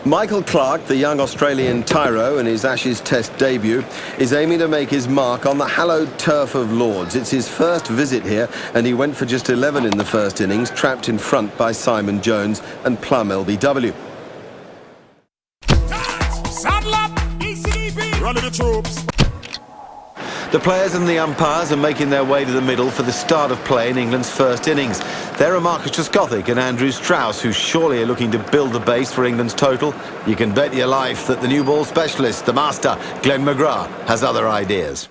Michael Clarke, the young Australian tyro in his Ashes Test debut, is aiming to make his mark on the hallowed turf of Lords. It's his first visit here, and he went for just 11 in the first innings, trapped in front by Simon Jones and Plum LBW. Saddle up, ECDB, run to the troops. The players and the umpires are making their way to the middle for the start of play in England's first innings. There are Marcus Trescothick and Andrew Strauss, who surely are looking to build the base for England's total. You can bet your life that the new ball specialist, the master, Glenn McGrath, has other ideas.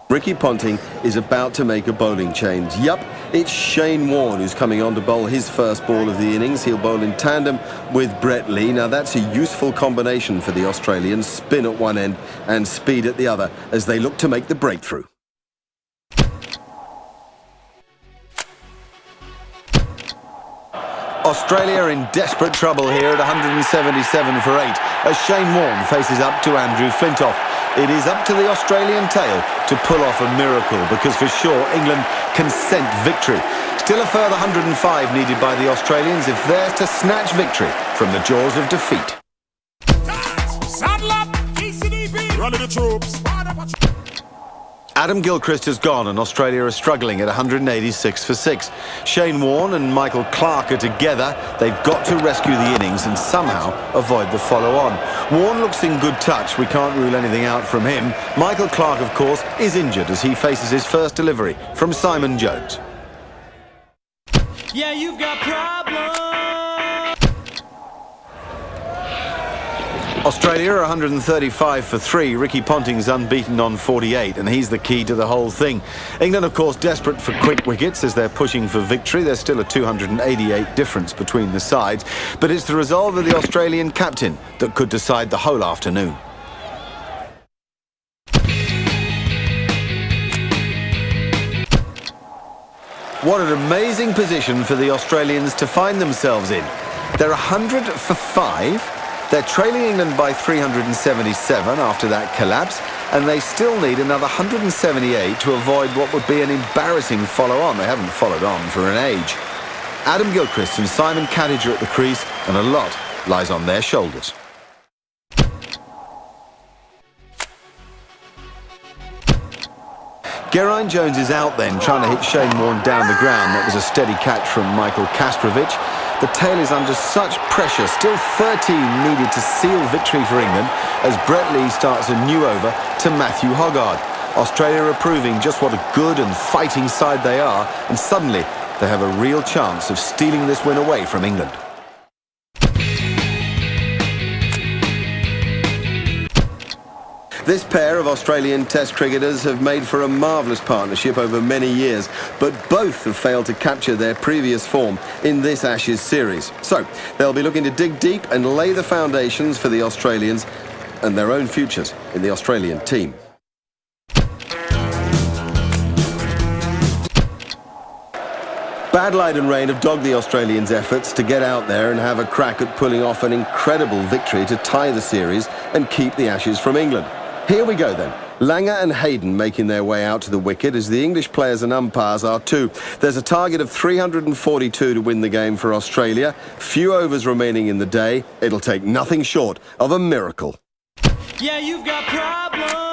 Ricky Ponting is about to make a bowling change. Yup, it's Shane Warne who's coming on to bowl his first ball of the innings. He'll bowl in tandem with Brett Lee. Now that's a useful combination for the Australians. Spin at one end and speed at the other as they look to make the breakthrough. Australia in desperate trouble here at 177 for 8 as Shane Warne faces up to Andrew Flintoff. It is up to the Australian tail to pull off a miracle, because for sure England can scent victory. Still a further 105 needed by the Australians if they're to snatch victory from the jaws of defeat. Saddle up, ECDB, run to the troops. Adam Gilchrist has gone and Australia are struggling at 186 for 6. Shane Warne and Michael Clarke are together. They've got to rescue the innings and somehow avoid the follow-on. Warne looks in good touch. We can't rule anything out from him. Michael Clarke, of course, is injured as he faces his first delivery from Simon Jones. Yeah, you've got problems. Australia are 135 for 3. Ricky Ponting's unbeaten on 48, and he's the key to the whole thing. England, of course, desperate for quick wickets as they're pushing for victory. There's still a 288 difference between the sides, but it's the resolve of the Australian captain that could decide the whole afternoon. What an amazing position for the Australians to find themselves in. They're 100 for 5. They're trailing England by 377 after that collapse, and they still need another 178 to avoid what would be an embarrassing follow-on. They haven't followed on for an age. Adam Gilchrist and Simon Kattiger at the crease, and a lot lies on their shoulders. Geraint Jones is out then, trying to hit Shane Warne down the ground. That was a steady catch from Michael Kastrovic. The tail is under such pressure. Still 13 needed to seal victory for England as Brett Lee starts a new over to Matthew Hoggard. Australia are proving just what a good and fighting side they are, and suddenly they have a real chance of stealing this win away from England. This pair of Australian Test cricketers have made for a marvellous partnership over many years, but both have failed to capture their previous form in this Ashes series. So they'll be looking to dig deep and lay the foundations for the Australians and their own futures in the Australian team. Bad light and rain have dogged the Australians' efforts to get out there and have a crack at pulling off an incredible victory to tie the series and keep the Ashes from England. Here we go then. Langer and Hayden making their way out to the wicket as the English players and umpires are too. There's a target of 342 to win the game for Australia. Few overs remaining in the day. It'll take nothing short of a miracle. Yeah, you've got problems.